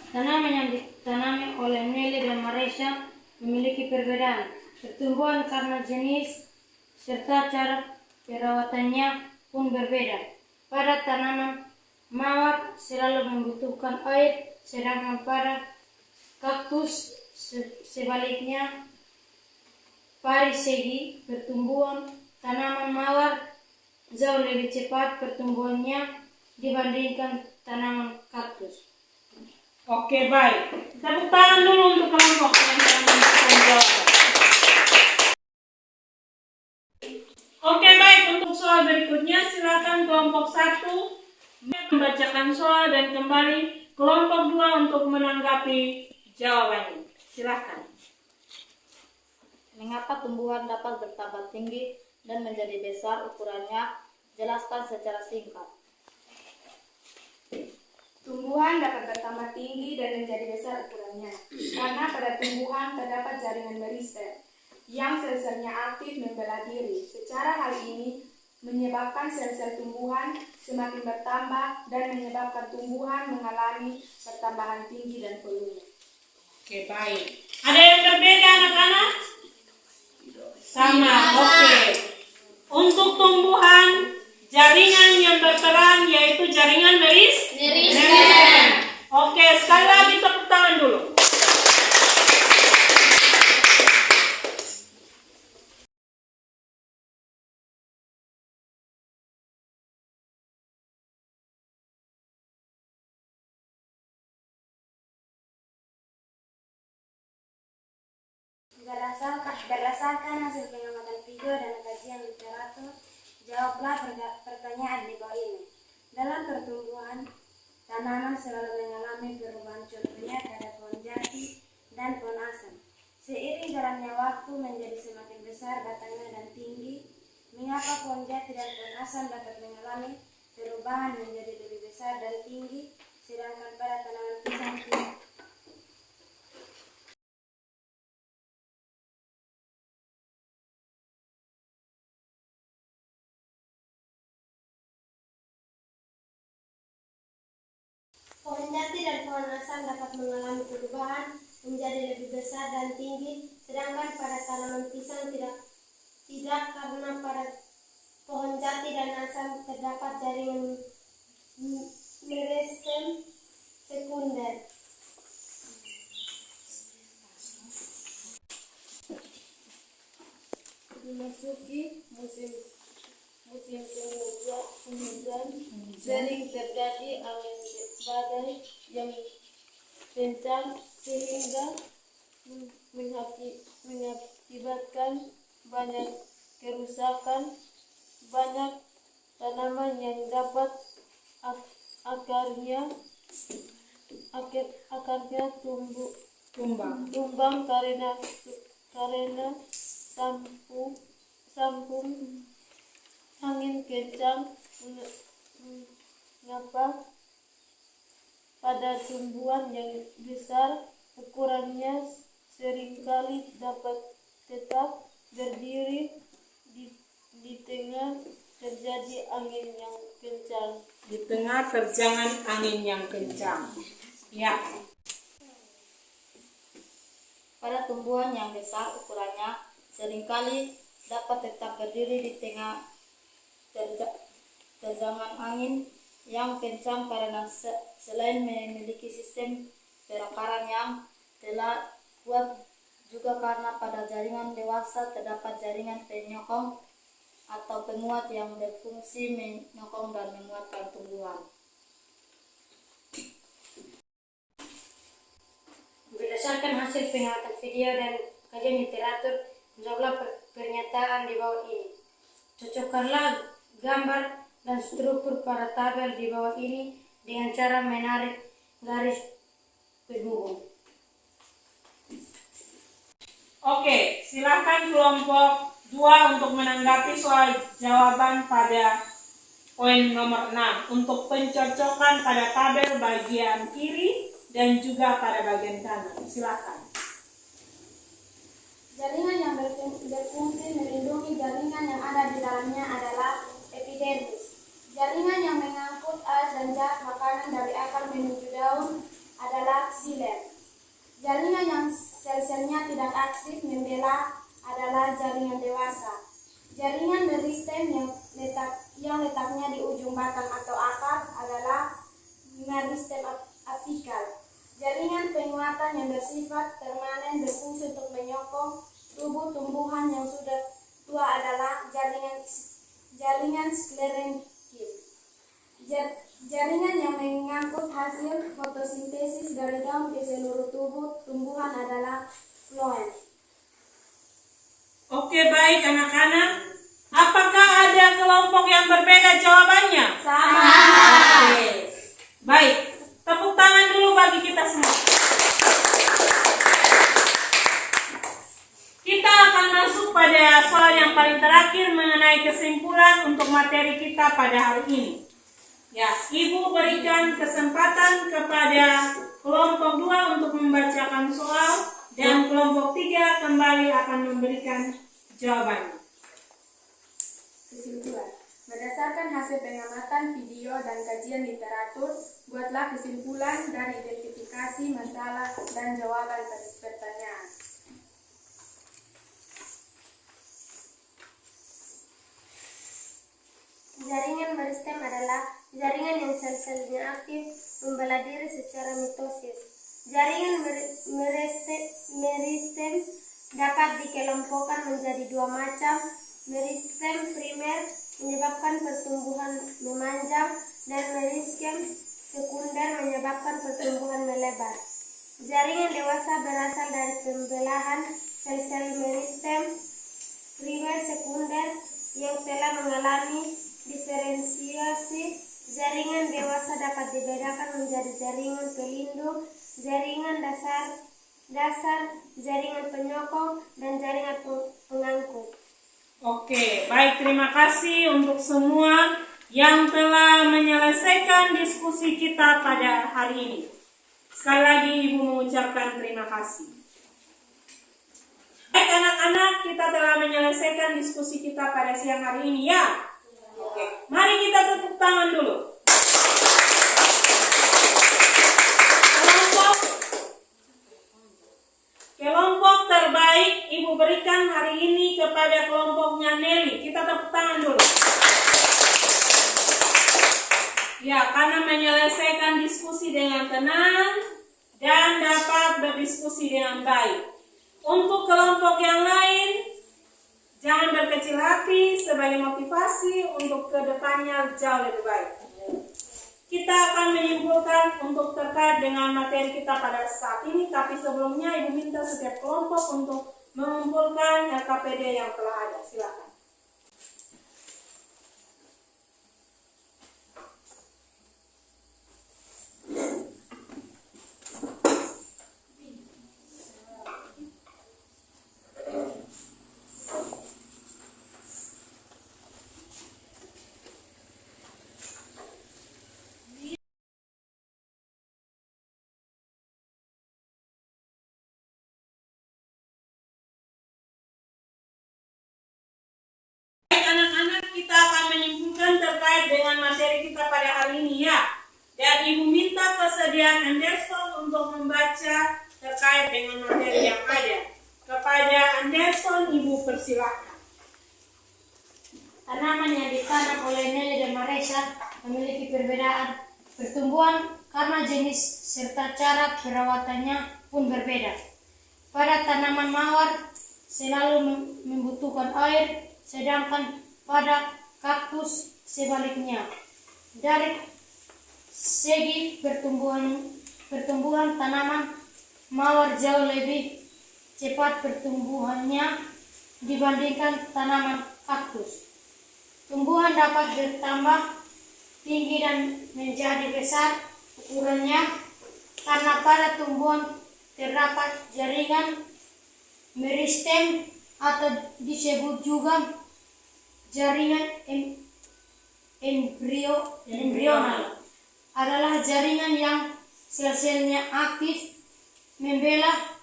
Speaker 5: Tanaman yang ditanami oleh Nelly dan Marisa memiliki perbedaan pertumbuhan karena jenis serta cara perawatannya pun berbeda. Pada tanaman mawar selalu membutuhkan air, sedangkan pada kaktus sebaliknya. Dari segi pertumbuhan, tanaman mawar jauh lebih cepat pertumbuhannya dibandingkan tanaman kaktus.
Speaker 1: Oke, baik. Tepuk tangan dulu untuk kelompok yang telah memberikan jawaban. Oke, baik. Untuk soal berikutnya, silakan kelompok 1 membacakan soal dan kembali kelompok 2 untuk menanggapi jawabannya. Silakan.
Speaker 6: Mengapa tumbuhan dapat bertambah tinggi dan menjadi besar ukurannya? Jelaskan secara singkat.
Speaker 7: Tumbuhan dapat bertambah tinggi dan menjadi besar ukurannya karena pada tumbuhan terdapat jaringan meristem yang sel-selnya aktif membela diri. Secara hal ini menyebabkan sel-sel tumbuhan semakin bertambah dan menyebabkan tumbuhan mengalami pertambahan tinggi dan volume.
Speaker 1: Oke, baik. Ada yang berbeda, anak-anak? Sama, oke. Untuk tumbuhan, jaringan yang berperan yaitu jaringan meristem. Oke, sekali lagi tepuk tangan dulu.
Speaker 2: Berdasarkan hasil pengamatan video dan kajian literatur, jawablah pertanyaan di bawah ini. Dalam pertumbuhan, tanaman selalu mengalami perubahan, contohnya pada pohon jati dan pohon asam. Seiring jalannya waktu menjadi semakin besar batangnya dan tinggi. Mengapa pohon jati dan pohon asam dapat mengalami perubahan menjadi lebih besar dan tinggi, sedangkan pada tanaman pisang tidak? Pohon jati dan pohon asam dapat mengalami perubahan menjadi lebih besar dan tinggi, sedangkan pada tanaman pisang tidak karena pada pohon jati dan asam terdapat jaringan meristem sekunder.
Speaker 6: Memasuki musim penghujan, sering terjadi angin badai yang kencang sehingga mengakibatkan banyak kerusakan. Banyak tanaman yang dapat akarnya tumbang karena sambung angin kencang. Mengapa pada tumbuhan yang besar ukurannya seringkali dapat tetap berdiri di tengah terjadi angin yang kencang.
Speaker 1: Di tengah terjangan angin yang kencang. Ya.
Speaker 6: Pada tumbuhan yang besar ukurannya seringkali dapat tetap berdiri di tengah terjangan angin yang kencang karena selain memiliki sistem perakaran yang telah kuat, juga karena pada jaringan dewasa terdapat jaringan penyokong atau penguat yang berfungsi menyokong dan menguatkan tumbuhan.
Speaker 5: Berdasarkan hasil pengamatan video dan kajian literatur, jawablah pernyataan di bawah ini. Cocokkanlah gambar dan struktur pada tabel di bawah ini dengan cara menarik garis penghubung.
Speaker 1: Oke, silakan kelompok 2 untuk menanggapi soal jawaban pada poin nomor 6 untuk pencocokan pada tabel bagian kiri dan juga pada bagian kanan. Silakan.
Speaker 2: Jaringan yang berfungsi melindungi jaringan yang ada di dalamnya adalah epidermis. Jaringan yang mengangkut air dan zat makanan dari akar menuju daun adalah xilem. Jaringan yang sel-selnya tidak aktif membela adalah jaringan dewasa. Jaringan meristem yang letaknya di ujung batang atau akar adalah meristem apikal. Jaringan penguatan yang bersifat permanen berfungsi untuk menyokong tubuh tumbuhan yang sudah tua adalah jaringan sklerenkil. Jaringan yang mengangkut hasil fotosintesis dari daun ke seluruh tubuh tumbuhan adalah floem.
Speaker 1: Oke, baik anak-anak. Apakah ada kelompok yang berbeda jawabannya?
Speaker 2: Sama.
Speaker 1: Oke. Baik, tepuk tangan dulu bagi kita semua. Kita akan masuk pada soal yang paling terakhir mengenai kesimpulan untuk materi kita pada hari ini. Ya, Ibu berikan kesempatan kepada kelompok 2 untuk membacakan soal dan kelompok 3 kembali akan memberikan jawabannya.
Speaker 7: Kesimpulan. Berdasarkan hasil pengamatan video dan kajian literatur, buatlah kesimpulan dari identifikasi masalah dan jawaban pertanyaan.
Speaker 2: Jaringan meristem adalah jaringan yang sel-selnya aktif membelah diri secara mitosis. Jaringan meristem dapat dikelompokkan menjadi dua macam. Meristem primer menyebabkan pertumbuhan memanjang dan meristem sekunder menyebabkan pertumbuhan melebar. Jaringan dewasa berasal dari pembelahan sel-sel meristem primer sekunder yang telah mengalami diferensiasi. Jaringan dewasa dapat dibedakan menjadi jaringan pelindung, jaringan dasar, jaringan penyokong, dan jaringan pengangkut.
Speaker 1: Oke, baik, terima kasih untuk semua yang telah menyelesaikan diskusi kita pada hari ini. Sekali lagi Ibu mengucapkan terima kasih. Baik anak-anak, kita telah menyelesaikan diskusi kita pada siang hari ini ya. Oke, mari kita tepuk tangan dulu. Kelompok terbaik Ibu berikan hari ini kepada kelompoknya Nelly. Kita tepuk tangan dulu. Ya, karena menyelesaikan diskusi dengan tenang dan dapat berdiskusi dengan baik. Untuk kelompok yang lain, jangan berkecil hati sebagai motivasi untuk kedepannya jauh lebih baik. Kita akan menyimpulkan untuk terkait dengan materi kita pada saat ini, tapi sebelumnya Ibu minta setiap kelompok untuk mengumpulkan LKPD yang telah ada. Silakan. Kita akan menyimpulkan terkait dengan materi kita pada hari ini ya. Dan Ibu minta kesediaan Anderson untuk membaca terkait dengan materi yang ada. Kepada Anderson, Ibu persilahkan.
Speaker 5: Tanaman yang ditanam oleh Nelly dan Marisa memiliki perbedaan pertumbuhan karena jenis serta cara perawatannya pun berbeda. Pada tanaman mawar selalu membutuhkan air, sedangkan pada kaktus sebaliknya. Dari segi pertumbuhan tanaman mawar jauh lebih cepat pertumbuhannya dibandingkan tanaman kaktus. Tumbuhan dapat bertambah tinggi dan menjadi besar ukurannya karena pada tumbuhan terdapat jaringan meristem atau disebut juga jaringan embrional adalah jaringan yang sel-selnya aktif membelah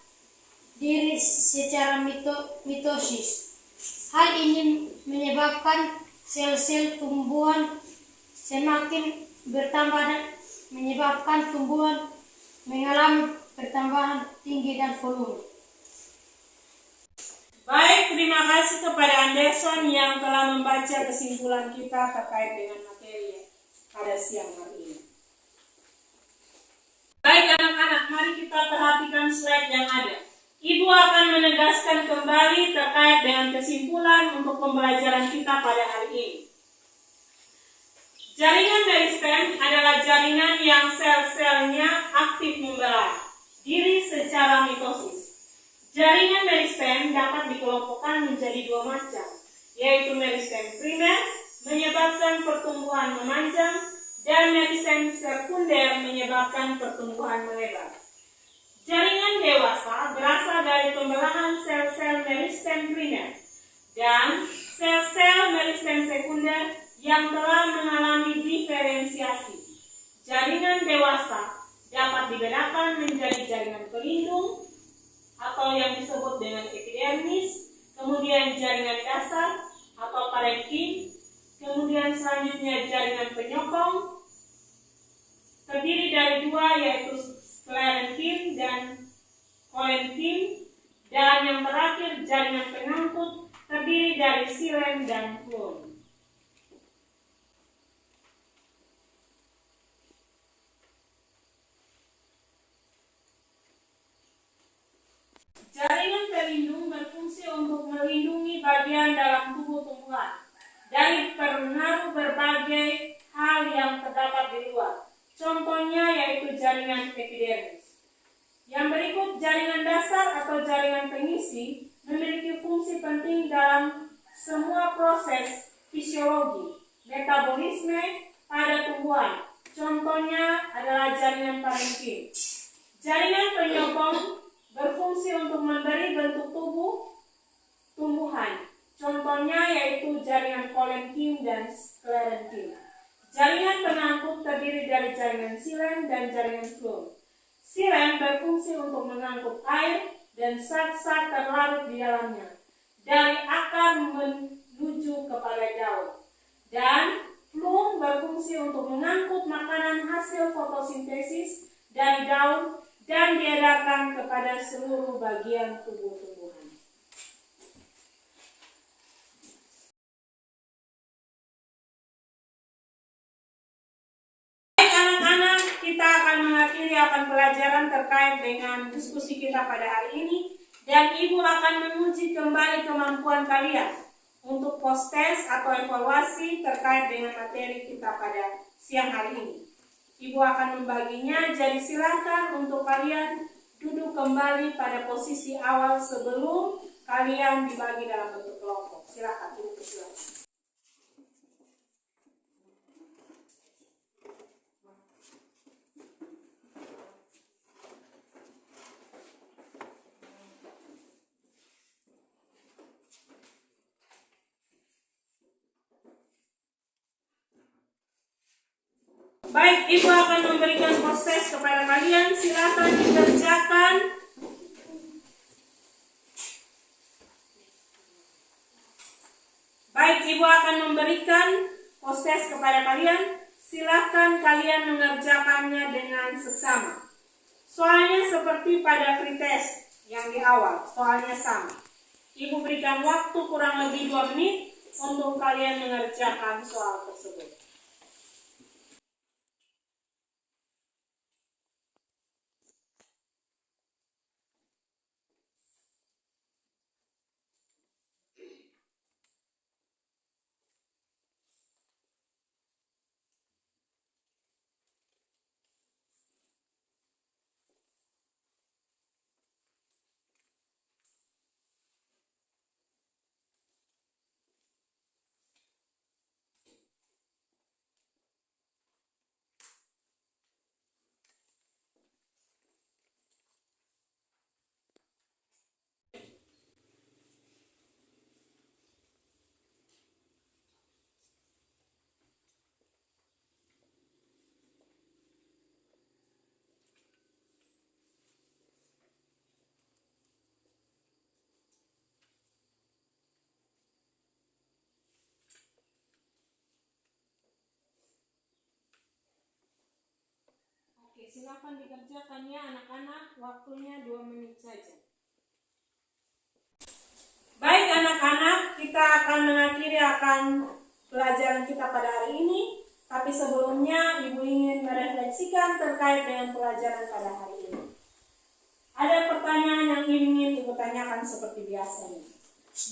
Speaker 5: diri secara mitosis. Hal ini menyebabkan sel-sel tumbuhan semakin bertambah dan menyebabkan tumbuhan mengalami pertambahan tinggi dan volume.
Speaker 1: Baik, terima kasih kepada Anderson yang telah membaca kesimpulan kita terkait dengan materi pada siang hari ini. mari kita perhatikan slide yang ada. Ibu akan menegaskan kembali terkait dengan kesimpulan untuk pembelajaran kita pada hari ini. Jaringan meristem adalah jaringan yang sel-selnya aktif membelah diri secara mitosis. Jaringan meristem dapat dikelompokkan menjadi dua macam, yaitu meristem primer menyebabkan pertumbuhan memanjang dan meristem sekunder menyebabkan pertumbuhan melebar. Jaringan dewasa berasal dari pembelahan sel-sel meristem primer dan sel-sel meristem sekunder yang telah mengalami diferensiasi. Jaringan dewasa dapat dibedakan menjadi jaringan pelindung atau yang disebut dengan epidermis, kemudian jaringan dasar atau parenkim, kemudian selanjutnya jaringan penyokong, terdiri dari dua yaitu sklerenkim dan kolenkim, dan yang terakhir jaringan pengangkut terdiri dari silem dan floem. Jaringan pelindung berfungsi untuk melindungi bagian dalam tubuh tumbuhan dari pengaruh berbagai hal yang terdapat di luar. Contohnya yaitu jaringan epidermis. Yang berikut jaringan dasar atau jaringan pengisi memiliki fungsi penting dalam semua proses fisiologi, metabolisme pada tumbuhan. Contohnya adalah jaringan parenkim. Jaringan penyokong berfungsi untuk memberi bentuk tubuh tumbuhan. Contohnya yaitu jaringan kolenkim dan sklerenkim. Jaringan pengangkut terdiri dari jaringan silem dan jaringan floem. Silem berfungsi untuk mengangkut air dan zat-zat terlarut di dalamnya dari akar menuju kepada daun. Dan floem berfungsi untuk mengangkut makanan hasil fotosintesis dari daun dan diedarkan kepada seluruh bagian tubuh tumbuhan. Baik anak-anak, kita akan mengakhiri pelajaran terkait dengan diskusi kita pada hari ini, dan Ibu akan menguji kembali kemampuan kalian untuk post-test atau evaluasi terkait dengan materi kita pada siang hari ini. Ibu akan membaginya, jadi silakan untuk kalian duduk kembali pada posisi awal sebelum kalian dibagi dalam bentuk kelompok. Silakan duduk, silakan. Baik, Ibu akan memberikan post-test kepada kalian. Silakan dikerjakan. Baik, Ibu akan memberikan post-test kepada kalian. Silakan kalian mengerjakannya dengan seksama. Soalnya seperti pada pretest yang di awal, soalnya sama. Ibu berikan waktu kurang lebih 2 menit untuk kalian mengerjakan soal tersebut. Silakan dikerjakannya anak-anak, waktunya 2 menit saja. Baik anak-anak, kita akan mengakhiri pelajaran kita pada hari ini. Tapi sebelumnya Ibu ingin merefleksikan terkait dengan pelajaran pada hari ini. Ada pertanyaan yang ingin Ibu tanyakan seperti biasanya.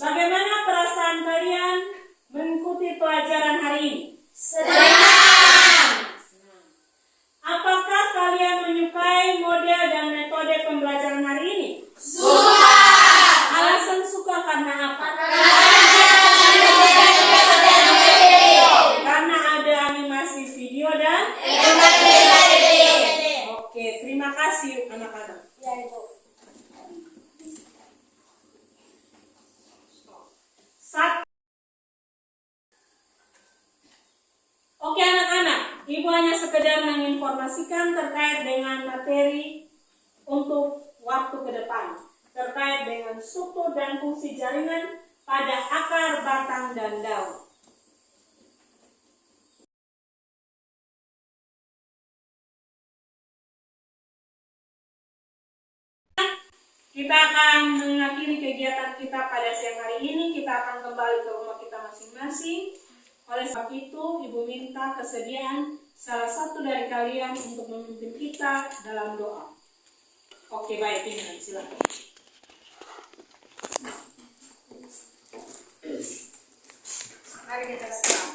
Speaker 1: Bagaimana perasaan kalian mengikuti pelajaran hari ini? Senang. Apakah kalian menyukai model dan metode pembelajaran hari ini? Suka. Alasan suka karena apa? Karena ada animasi video dan Oke, terima kasih anak-anak.
Speaker 2: Ya, Ibu.
Speaker 1: Oke anak-anak, Ibu hanya sekedar menginformasikan terkait dengan materi untuk waktu ke depan, terkait dengan struktur dan fungsi jaringan pada akar, batang, dan daun. Kita akan mengakhiri kegiatan kita pada siang hari ini. Kita akan kembali ke rumah kita masing-masing. Oleh sebab itu, Ibu minta kesediaan salah satu dari kalian untuk memimpin kita dalam doa. Oke, baik, Pimpinan, silakan.
Speaker 6: Mari kita berdoa.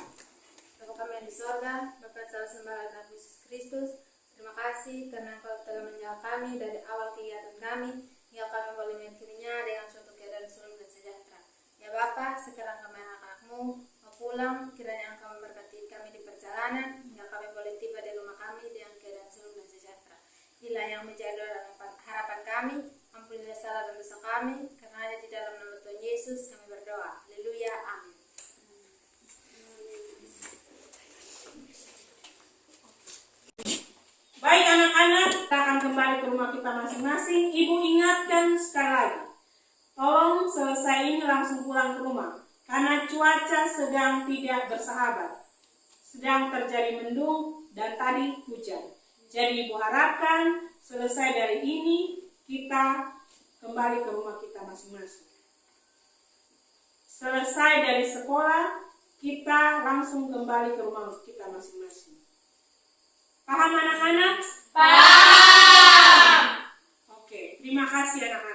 Speaker 6: Bapa kami yang di sorga, Bapa yang selalu sembah Tuhan Yesus Kristus, terima kasih karena Engkau telah menjaga kami dari awal kegiatan kami, hingga kami boleh mengakhirinya dengan suatu keadaan selalu dan sejahtera. Ya Bapa, sekarang kami anak-anakmu mau pulang, kiranya Engkau memberkati kami di perjalanan, hingga kami boleh tiba di rumah kami dengan keadaan selalu dan sejahtera. Inilah yang menjadi doa dan harapan kami. Ampunilah salah dan dosa kami, karena hanya di dalam nama Tuhan Yesus kami berdoa. Haleluya, amin.
Speaker 1: Baik anak-anak, kita akan kembali ke rumah kita masing-masing. Ibu ingatkan sekali lagi, tolong selesai ini langsung pulang ke rumah, karena cuaca sedang tidak bersahabat, sedang terjadi mendung dan tadi hujan. Jadi Ibu harapkan selesai dari ini kita kembali ke rumah kita masing-masing. Selesai dari sekolah, kita langsung kembali ke rumah kita masing-masing. Paham anak-anak? Paham. Oke, terima kasih anak-anak.